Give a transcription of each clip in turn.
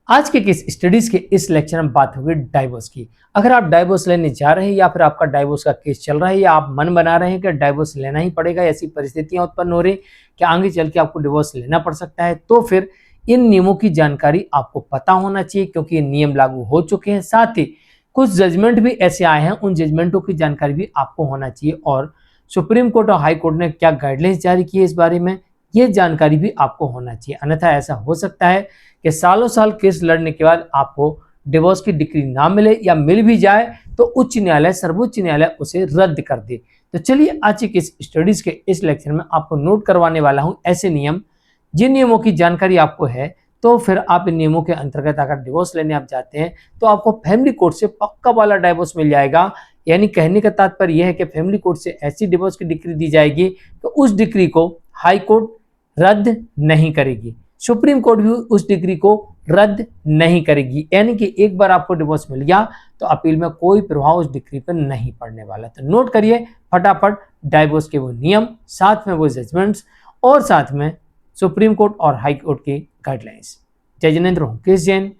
आज के case studies के इस लेक्चर में बात होगी डाइवोर्स की। अगर आप डाइवोर्स लेने जा रहे हैं या फिर आपका डाइवोर्स का केस चल रहा है या आप मन बना रहे हैं कि डाइवोर्स लेना ही पड़ेगा, ऐसी परिस्थितियां उत्पन्न हो रही कि आगे चल के आपको डिवोर्स लेना पड़ सकता है, तो फिर इन नियमों की जानकारी आपको पता होना चाहिए क्योंकि ये नियम लागू हो चुके हैं। साथ ही कुछ जजमेंट भी ऐसे आए हैं, उन जजमेंटों की जानकारी भी आपको होना चाहिए और सुप्रीम कोर्ट और हाई कोर्ट ने क्या गाइडलाइंस जारी की है इस बारे में, ये जानकारी भी आपको होना चाहिए। अन्यथा ऐसा हो सकता है कि सालों साल केस लड़ने के बाद आपको डिवोर्स की डिक्री ना मिले या मिल भी जाए तो उच्च न्यायालय, सर्वोच्च न्यायालय उसे रद्द कर दे। तो चलिए आज की इस स्टडीज के इस लेक्चर में आपको नोट करवाने वाला हूं ऐसे नियम, जिन नियमों की जानकारी आपको है तो फिर आप इन नियमों के अंतर्गत अगर डिवोर्स लेने आप जाते हैं तो आपको फैमिली कोर्ट से पक्का वाला डिवोर्स मिल जाएगा। यानी कहने का तात्पर्य यह है कि फैमिली कोर्ट से ऐसी डिवोर्स की डिक्री दी जाएगी तो उस डिक्री को हाई कोर्ट रद्द नहीं करेगी, सुप्रीम कोर्ट भी उस डिग्री को रद्द नहीं करेगी। यानी कि एक बार आपको डिवोर्स मिल गया तो अपील में कोई प्रभाव उस डिग्री पर नहीं पड़ने वाला। तो नोट करिए फटाफट डिवोर्स के वो नियम, साथ में वो जजमेंट्स और साथ में सुप्रीम कोर्ट और हाई कोर्ट की गाइडलाइंस। जय जिनेंद्र हूं केस जैन।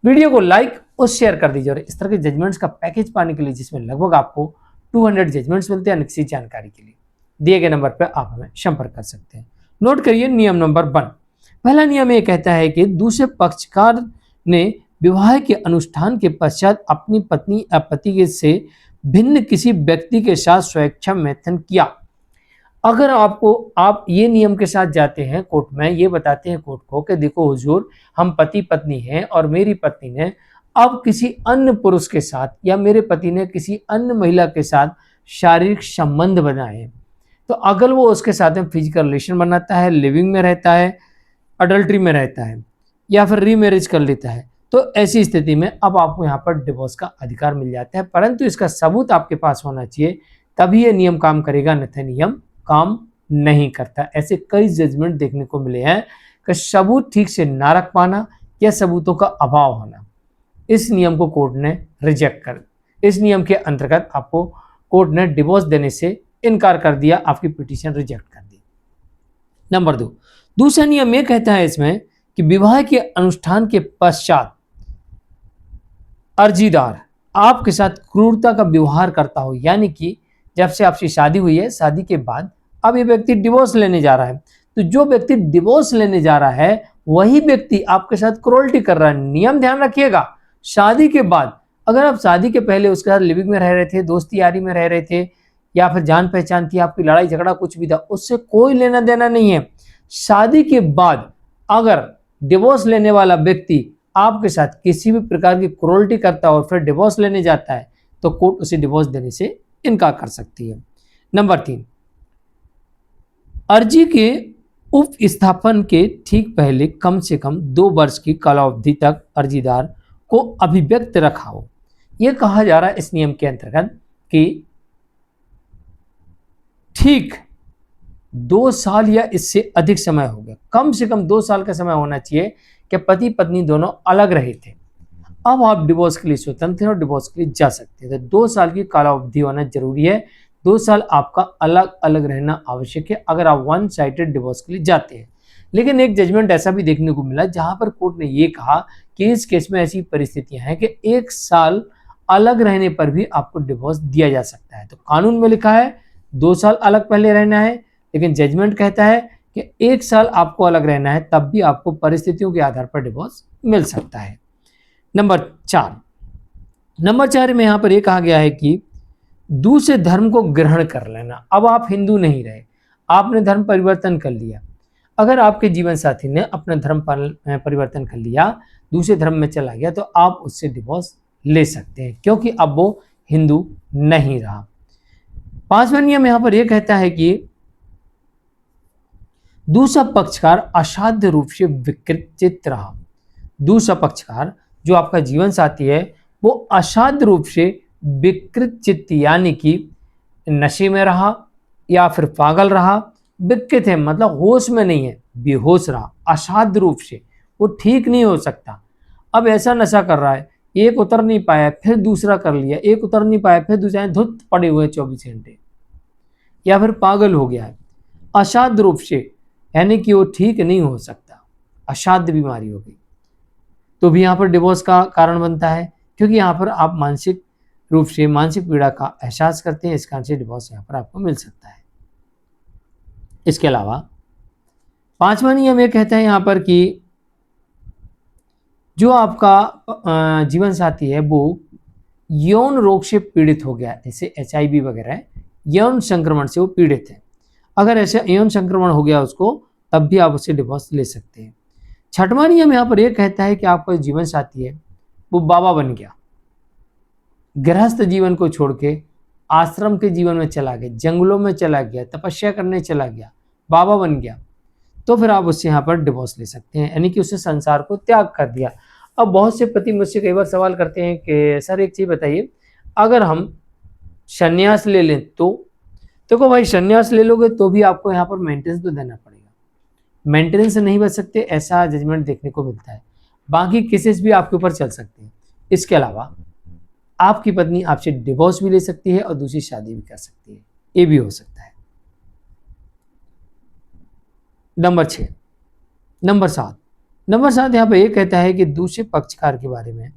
वीडियो को लाइक और शेयर कर दीजिए और इस तरह के जजमेंट्स का पैकेज पाने के लिए जिसमें लगभग आपको 200 जजमेंट्स मिलते हैं, किसी जानकारी के लिए दिए गए नंबर पर आप हमें संपर्क कर सकते हैं। नोट करिए नियम नंबर 1। पहला नियम यह कहता है कि दूसरे पक्षकार ने विवाह के अनुष्ठान के पश्चात अपनी पत्नी या पति से भिन्न किसी व्यक्ति के साथ स्वेच्छा मैथुन किया। अगर आप ये नियम के साथ जाते हैं कोर्ट में, ये बताते हैं कोर्ट को कि देखो हुजूर, हम पति पत्नी हैं और मेरी पत्नी ने अब किसी अन्य पुरुष के साथ या मेरे पति ने किसी अन्य महिला के साथ शारीरिक संबंध बनाए, तो अगर वो उसके साथ में फिजिकल रिलेशन बनाता है, लिविंग में रहता है, अडल्ट्री में रहता है या फिर रीमैरिज कर लेता है, तो ऐसी स्थिति में अब आपको यहाँ पर डिवोर्स का अधिकार मिल जाता है। परंतु इसका सबूत आपके पास होना चाहिए, तभी ये नियम काम करेगा, अन्यथा नियम काम नहीं करता। ऐसे कई जजमेंट देखने को मिले हैं कि सबूत ठीक से ना रख पाना या सबूतों का अभाव होना, इस नियम को कोर्ट ने रिजेक्ट कर, इस नियम के अंतर्गत आपको कोर्ट ने डिवोर्स देने से इनकार कर दिया, आपकी पिटीशन रिजेक्ट कर दी। नंबर 2, दूसरा नियम यह कहता है इसमें कि विवाह के अनुष्ठान के पश्चात अर्जीदार आपके साथ क्रूरता का व्यवहार करता हो, यानी कि जब से आपकी शादी हुई है, शादी के बाद अब ये व्यक्ति डिवोर्स लेने जा रहा है, तो जो व्यक्ति डिवोर्स लेने जा रहा है वही व्यक्ति आपके साथ क्रूरल्टी कर रहा है। नियम ध्यान रखिएगा, शादी के बाद, अगर आप शादी के पहले उसके साथ लिविंग में रह रहे थे, दोस्ती यारी में रह रहे थे या फिर जान पहचान थी, आपकी लड़ाई झगड़ा कुछ भी था, उससे कोई लेना देना नहीं है। शादी के बाद अगर डिवोर्स लेने वाला व्यक्ति आपके साथ किसी भी प्रकार की क्रूरल्टी करता है और फिर डिवोर्स लेने जाता है तो कोर्ट उसे डिवोर्स देने से इनकार कर सकती है। नंबर 3, अर्जी के उपस्थापन के ठीक पहले कम से कम 2 वर्ष की कालावधि तक अर्जीदार को अभिव्यक्त रखा हो। यह कहा जा रहा है इस नियम के अंतर्गत कि ठीक 2 साल या इससे अधिक समय हो गया, कम से कम 2 साल का समय होना चाहिए कि पति पत्नी दोनों अलग रहे थे, अब आप डिवोर्स के लिए स्वतंत्र हैं और डिवोर्स के लिए जा सकते हैं। तो 2 साल की कालावधि होना जरूरी है, 2 साल आपका अलग अलग रहना आवश्यक है अगर आप वन साइडेड डिवोर्स के लिए जाते हैं। लेकिन एक जजमेंट ऐसा भी देखने को मिला जहां पर कोर्ट ने यह कहा कि इस केस में ऐसी परिस्थितियां हैं कि 1 साल अलग रहने पर भी आपको डिवोर्स दिया जा सकता है। तो कानून में लिखा है 2 साल अलग पहले रहना है, लेकिन जजमेंट कहता है कि 1 साल आपको अलग रहना है, तब भी आपको परिस्थितियों के आधार पर डिवोर्स मिल सकता है। नंबर 4 में यहां पर यह कहा गया है कि दूसरे धर्म को ग्रहण कर लेना। अब आप हिंदू नहीं रहे, आपने धर्म परिवर्तन कर लिया। अगर आपके जीवन साथी ने अपना धर्म परिवर्तन कर लिया, दूसरे धर्म में चला गया, तो आप उससे डिवोर्स ले सकते हैं क्योंकि अब वो हिंदू नहीं रहा। 5वां नियम यहां पर यह कहता है कि दूसरा पक्षकार असाध्य रूप से विकृत रहा। दूसरा पक्षकार जो आपका जीवन साथी है वो असाध्य रूप से विकृत चित्त, यानी कि नशे में रहा या फिर पागल रहा, विकृत है मतलब होश में नहीं है, बेहोश रहा, असाध्य रूप से, वो ठीक नहीं हो सकता। अब ऐसा नशा कर रहा है, एक उतर नहीं पाया फिर दूसरा कर लिया, एक उतर नहीं पाया फिर दूसरा, धुत पड़े हुए 24 घंटे, या फिर पागल हो गया है असाध्य रूप से, यानी कि वो ठीक नहीं हो सकता, असाध्य बीमारी हो गई। तो भी यहाँ पर डिवोर्स का कारण बनता है, क्योंकि यहाँ पर आप मानसिक रूप से मानसिक पीड़ा का एहसास करते हैं, इस कारण से डिवोर्स यहाँ पर आपको मिल सकता है। इसके अलावा 5वां नियम ये कहता है यहाँ पर कि जो आपका जीवन साथी है वो यौन रोग से पीड़ित हो गया, जैसे HIV वगैरह यौन संक्रमण से वो पीड़ित है, अगर ऐसे यौन संक्रमण हो गया उसको, तब भी आप उससे डिवोर्स ले सकते हैं। 6वां नियम यहाँ पर यह कहता है कि आपका जीवन साथी है वो बाबा बन गया, गृहस्थ जीवन को छोड़ के आश्रम के जीवन में चला गया, जंगलों में चला गया, तपस्या करने चला गया, बाबा बन गया, तो फिर आप उससे यहाँ पर डिवोर्स ले सकते हैं, यानी कि उसने संसार को त्याग कर दिया। अब बहुत से पति मुझसे कई बार सवाल करते हैं कि सर एक चीज़ बताइए, अगर हम संन्यास ले लें तो को भाई संन्यास ले लोगे तो भी आपको यहाँ पर मेंटेनेंस तो देना पड़ेगा, मेंटेनेंस से नहीं बच सकते, ऐसा जजमेंट देखने को मिलता है। बाकी केसेस भी आपके ऊपर चल सकते हैं। इसके अलावा आपकी पत्नी आपसे डिवोर्स भी ले सकती है और दूसरी शादी भी कर सकती है, ये भी हो सकता है। नंबर 7 यहाँ पर यह कहता है कि दूसरे पक्षकार के बारे में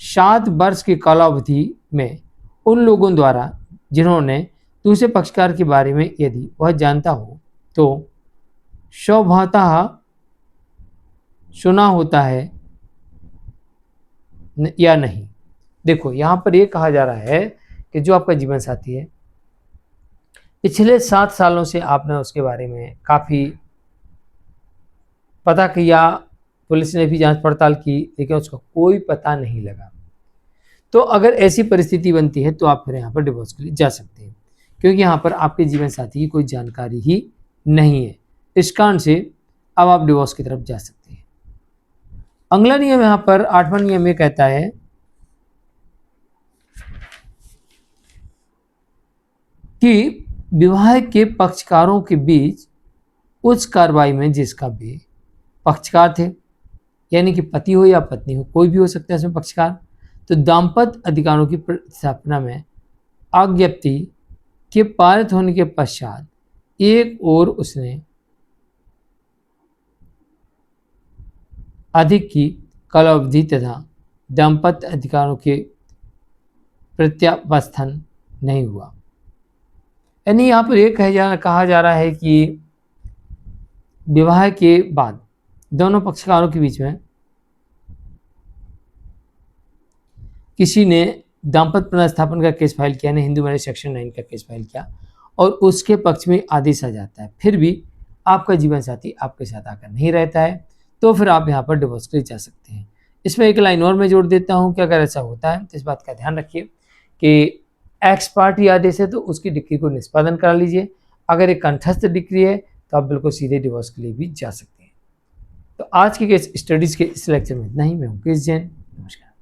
7 वर्ष की कालावधि में उन लोगों द्वारा जिन्होंने दूसरे पक्षकार के बारे में यदि वह जानता हो तो स्वभावतः सुना होता है या नहीं। देखो यहाँ पर यह कहा जा रहा है कि जो आपका जीवन साथी है पिछले 7 सालों से आपने उसके बारे में काफ़ी पता किया, पुलिस ने भी जांच पड़ताल की, लेकिन उसका कोई पता नहीं लगा, तो अगर ऐसी परिस्थिति बनती है तो आप फिर यहाँ पर डिवोर्स के लिए जा सकते हैं, क्योंकि यहाँ पर आपके जीवन साथी की कोई जानकारी ही नहीं है। इस कारण से अब आप डिवोर्स की तरफ जा सकते हैं। अगला नियम यहाँ पर 8वां नियम ये कहता है कि विवाह के पक्षकारों के बीच उस कार्रवाई में जिसका भी पक्षकार थे, यानी कि पति हो या पत्नी हो, कोई भी हो सकता है इसमें पक्षकार, तो दाम्पत्य अधिकारों की स्थापना में आज्ञप्ति के पारित होने के पश्चात एक और उसने अधिक की कालावधि तथा दाम्पत्य अधिकारों के प्रत्यावस्थान नहीं हुआ। यानी यहाँ पर एक कहा जा रहा है कि विवाह के बाद दोनों पक्षकारों के बीच में किसी ने दाम्पत्य पुनर्स्थापन का केस फाइल किया, हिंदू मैरिज सेक्शन 9 का केस फाइल किया और उसके पक्ष में आदेश आ जाता है, फिर भी आपका जीवन साथी आपके साथ आकर नहीं रहता है, तो फिर आप यहाँ पर डिवोर्स के लिए जा सकते हैं। इसमें एक लाइन और मैं जोड़ देता हूँ कि अगर ऐसा होता है तो इस बात का ध्यान रखिए कि एक्स पार्टी आदेश है तो उसकी डिक्री को निष्पादन करा लीजिए। अगर एक कंठस्थ डिक्री है तो आप बिल्कुल सीधे डिवोर्स के लिए भी जा सकते हैं। तो आज के स्टडीज़ के इस लेक्चर में इतना ही। मैं हूँ कृष्ण जैन। नमस्कार।